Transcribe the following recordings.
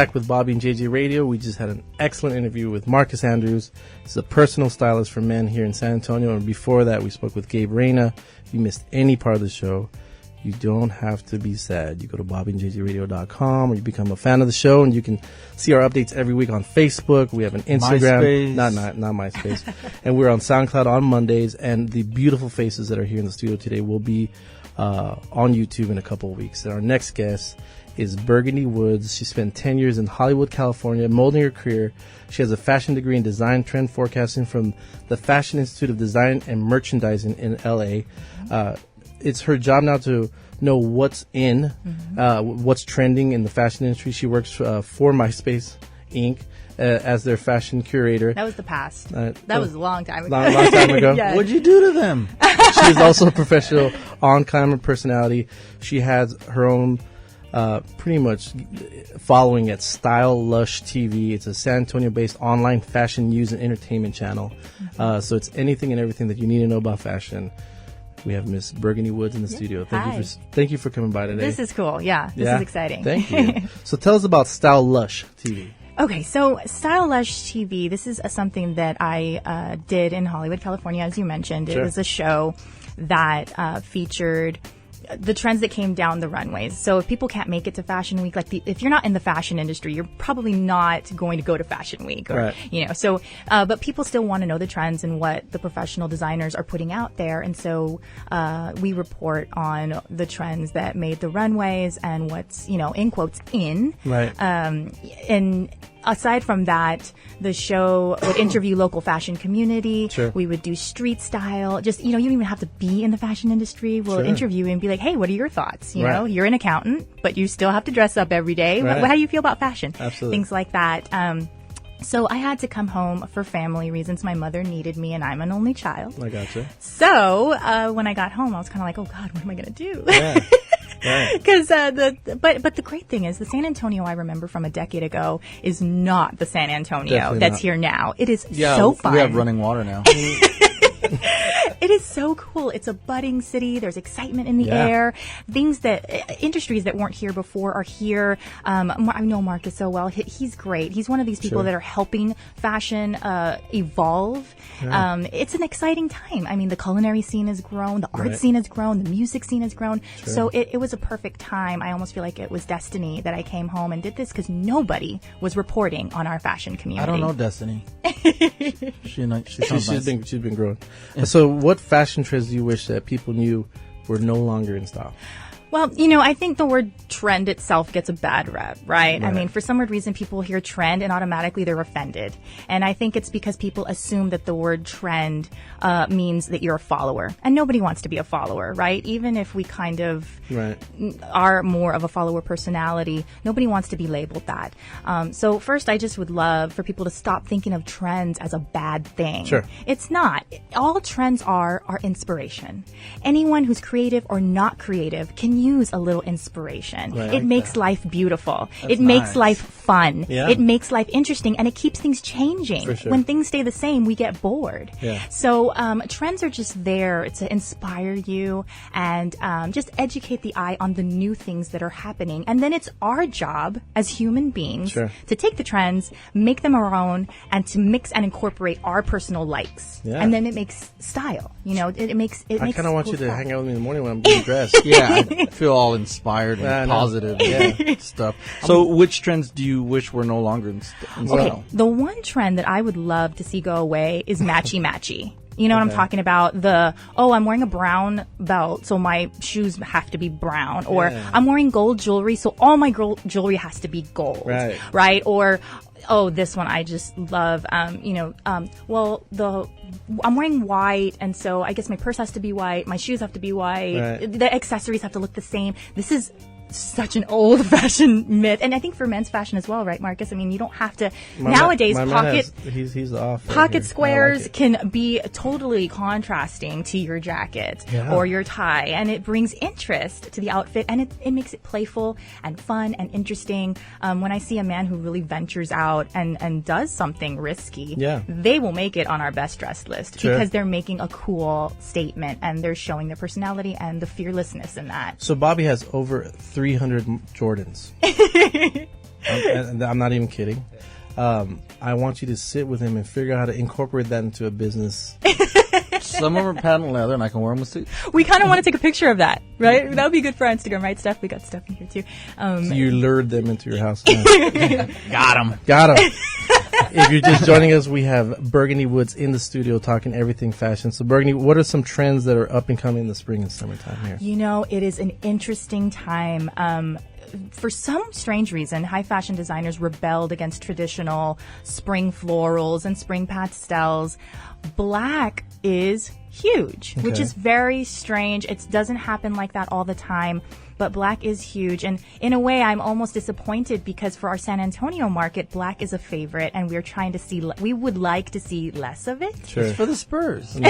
back with Bobby and JJ Radio. We just had an excellent interview with Marcus Andrews. He's a personal stylist for men here in San Antonio. And before that, we spoke with Gabe Reyna. If you missed any part of the show, you don't have to be sad. You go to bobbyandjjradio.com or you become a fan of the show, and you can see our updates every week on Facebook. We have an Instagram. MySpace. Not MySpace. And we're on SoundCloud on Mondays. And the beautiful faces that are here in the studio today will be on YouTube in a couple of weeks. And our next guest is Burgundy Woods. She spent 10 years in Hollywood, California, molding her career. She has a fashion degree in design trend forecasting from the Fashion Institute of Design and Merchandising in LA. It's her job now to know what's in, what's trending in the fashion industry. She works for MySpace Inc. As their fashion curator. That was the past. That was a long time ago. Long time ago. Yes. What'd you do to them? She's also a professional on-camera personality. She has her own pretty much following at Style Lush TV. It's a San Antonio-based online fashion news and entertainment channel. So it's anything and everything that you need to know about fashion. We have Miss Burgundy Woods in the studio. Thank you for coming by today. This is cool. Yeah, this is exciting. Thank you. So tell us about Style Lush TV. Okay, so Style Lush TV, this is something that I did in Hollywood, California, as you mentioned. Sure. It was a show that featured the trends that came down the runways. So if people can't make it to Fashion Week, if you're not in the fashion industry, you're probably not going to go to Fashion Week, or right. So but people still want to know the trends and what the professional designers are putting out there, and so we report on the trends that made the runways and what's in quotes in. Right. And aside from that, the show would interview local fashion community. Sure. We would do street style. Just, you don't even have to be in the fashion industry. We'll Sure. interview you and be like, hey, what are your thoughts? You Right. know, you're an accountant, but you still have to dress up every day. Right. How do you feel about fashion? Absolutely. Things like that. So I had to come home for family reasons. My mother needed me, and I'm an only child. I gotcha. So when I got home, I was kind of like, oh, God, what am I going to do? Yeah. Right. Because but the great thing is the San Antonio I remember from a decade ago is not the San Antonio Definitely that's not. here now. It is so fun. We have running water now. It is so cool. It's a budding city. There's excitement in the air. Industries that weren't here before are here. I know Marcus so well. He's great. He's one of these people Sure. that are helping fashion evolve. Yeah. It's an exciting time. I mean, the culinary scene has grown. The art Right. scene has grown. The music scene has grown. Sure. So it was a perfect time. I almost feel like it was destiny that I came home and did this because nobody was reporting on our fashion community. I don't know Destiny. She's been growing. So what fashion trends do you wish that people knew were no longer in style? Well, I think the word trend itself gets a bad rep, right? I mean, for some weird reason, people hear trend and automatically they're offended. And I think it's because people assume that the word trend means that you're a follower. And nobody wants to be a follower, right? Even if we kind of Right. are more of a follower personality, nobody wants to be labeled that. So first, I just would love for people to stop thinking of trends as a bad thing. Sure. It's not. All trends are inspiration. Anyone who's creative or not creative can use a little inspiration. Right. It makes life beautiful. That's It makes nice. life fun. Yeah. It makes life interesting, and it keeps things changing. For sure. When things stay the same, we get bored. Yeah. So trends are just there to inspire you and just educate the eye on the new things that are happening. And then it's our job as human beings Sure. to take the trends, make them our own, and to mix and incorporate our personal likes. Yeah. And then it makes style. It makes I kind of want cool you to stuff. hang out with me in the morning when I'm getting dressed. Yeah, I feel all inspired I and know. positive and stuff. So which trends do you wish were no longer in Okay, style? the one trend that I would love to see go away is matchy-matchy. You know what I'm Okay. talking about? I'm wearing a brown belt, so my shoes have to be brown. Or Yeah. I'm wearing gold jewelry, so all my jewelry has to be gold. Right. Or, this one I just love. I'm wearing white, and so I guess my purse has to be white, my shoes have to be white, Right. the accessories have to look the same. This is such an old-fashioned myth, and I think for men's fashion as well, right, Marcus? I mean, you don't have to nowadays. My man he's off. right Pocket here. squares I like it. can be totally contrasting to your jacket Yeah. or your tie, and it brings interest to the outfit, and it makes it playful and fun and interesting. When I see a man who really ventures out and does something risky, Yeah. they will make it on our best dressed list Sure. because they're making a cool statement and they're showing their personality and the fearlessness in that. So Bobby has over 300 Jordans. and I'm not even kidding. I want you to sit with him and figure out how to incorporate that into a business. Some of them are patent leather, and I can wear them with suits. We kind of want to take a picture of that, right? That would be good for our Instagram, right, Steph? We got stuff in here, too. So you lured them into your house. Got them. If you're just joining us, we have Burgundy Woods in the studio talking everything fashion. So, Burgundy, what are some trends that are up and coming in the spring and summertime here? You know, it is an interesting time. For some strange reason, high fashion designers rebelled against traditional spring florals and spring pastels. Black is huge, which is very strange. It doesn't happen like that all the time, but black is huge. And in a way, I'm almost disappointed because for our San Antonio market, black is a favorite, and we're trying to see, we would like to see less of it. Sure. It's for the Spurs. We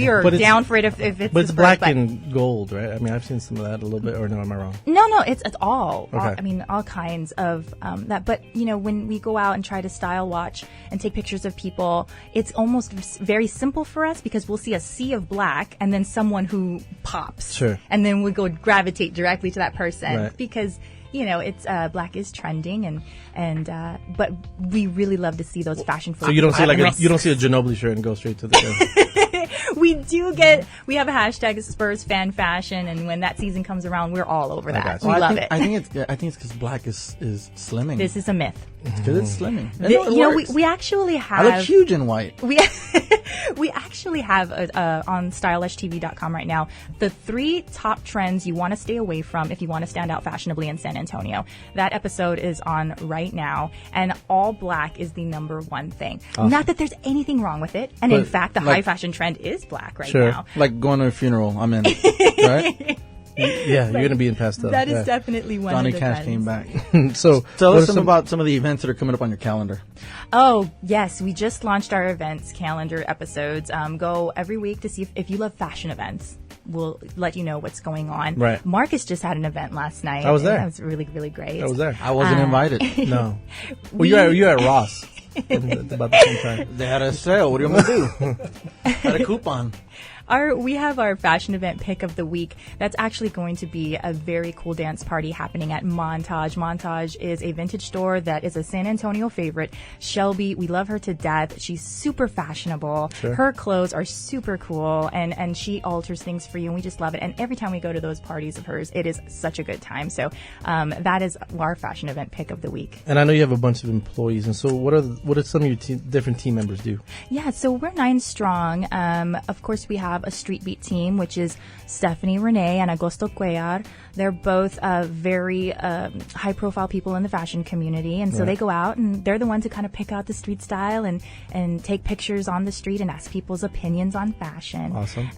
are down for it if it's But it's the black Spurs, and gold, right? I mean, I've seen some of that a little bit, or no, am I wrong? No, it's all. Okay. All kinds of that. But, you know, when we go out and try to style watch and take pictures of people, it's almost very simple for us because we'll see a sea of black and then someone who pops. Sure. And then we go gravitate directly to that person right. because, you know, it's black is trending but we really love to see those fashion photos. So you don't see you don't see a Ginobili shirt and go straight to the we have a hashtag Spurs fan fashion, and when that season comes around, we're all over that. We love it. I think it's because black is slimming. This is a myth. It's because it's slimming. We actually have. I look huge in white. We actually have on stylishTV.com right now the 3 top trends you want to stay away from if you want to stand out fashionably in San Antonio. That episode is on right now, and all black is the number 1 thing. Awesome. Not that there's anything wrong with it, and in fact, the high fashion trend is black right now. Like going to a funeral, I'm in. Right? Yeah, you're going to be in pastel. That is definitely one Johnny of the Cash trends. came back. So tell us about some of the events that are coming up on your calendar. Oh, yes. We just launched our events calendar episodes. Go every week to see if you love fashion events. We'll let you know what's going on. Right. Marcus just had an event last night. I was there. That was really, really great. I was there. I wasn't invited. No. Well, you're at Ross. About the same time. They had a sale. What are you going to do? Had a coupon. We have our fashion event pick of the week. That's actually going to be a very cool dance party happening at Montage. Montage is a vintage store that is a San Antonio favorite. Shelby, we love her to death. She's super fashionable. Sure. Her clothes are super cool, and she alters things for you, and we just love it. And every time we go to those parties of hers, it is such a good time. So that is our fashion event pick of the week. And I know you have a bunch of employees, and so what are some of your different team members do? Yeah, so we're 9 strong. Of course, we have a street beat team, which is Stephanie Renee and Agosto Cuellar. They're both very high-profile people in the fashion community, and so they go out and they're the ones who kind of pick out the street style and take pictures on the street and ask people's opinions on fashion. Awesome.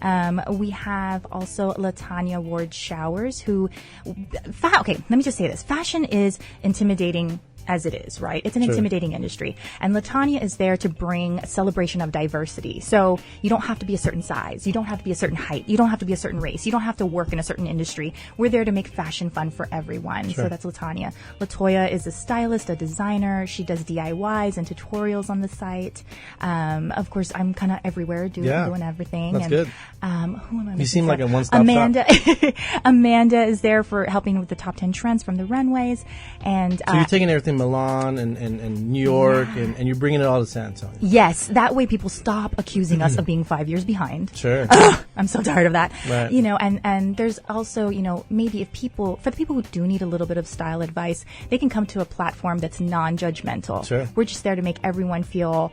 We have also LaTanya Ward Showers, who okay, let me just say this. Fashion is intimidating as it is, right? It's an intimidating industry. And LaTanya is there to bring a celebration of diversity. So you don't have to be a certain size. You don't have to be a certain height. You don't have to be a certain race. You don't have to work in a certain industry. We're there to make fashion fun for everyone. Sure. So that's LaTanya. LaToya is a stylist, a designer. She does DIYs and tutorials on the site. Of course, I'm kind of everywhere doing everything. That's good. Who am I missing? You seem like a one-stop shop. Amanda is there for helping with the top 10 trends from the runways. And so you're taking everything Milan and New York and you're bringing it all to San Antonio. Yes, that way people stop accusing us of being 5 years behind. Sure. I'm so tired of that. Right. You know, and there's also, you know, maybe for the people who do need a little bit of style advice, they can come to a platform that's non-judgmental. Sure. We're just there to make everyone feel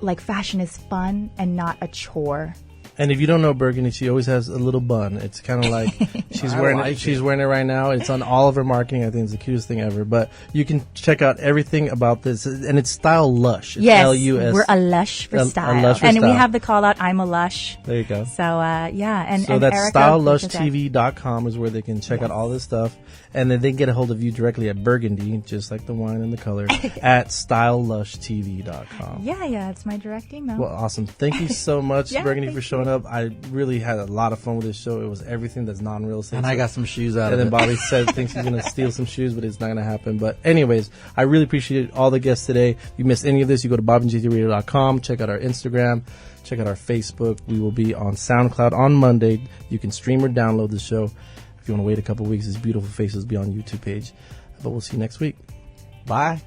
like fashion is fun and not a chore. And if you don't know Burgundy, she always has a little bun. It's kind of like she's wearing it. She's wearing it right now. It's on all of her marketing. I think it's the cutest thing ever. But you can check out everything about this, and it's Style Lush. It's yes, L-U-S. we're a lush for style, a lush for and style. we have the call out. I'm a lush. There you go. So and so that's Erica, StyleLushTV.com is where they can check out all this stuff, and then they can get a hold of you directly at Burgundy, just like the wine and the color, at StyleLushTV.com. Yeah, it's my direct email. Well, awesome. Thank you so much, Burgundy, for showing up. I really had a lot of fun with this show. It was everything that's non-real estate. And I got some shoes out of it. And then Bobby thinks he's going to steal some shoes, but it's not going to happen. But anyways, I really appreciate all the guests today. If you missed any of this, you go to BobandJTRadio.com, check out our Instagram, check out our Facebook. We will be on SoundCloud on Monday. You can stream or download the show. If you want to wait a couple weeks, his beautiful faces will be on YouTube page. But we'll see you next week. Bye.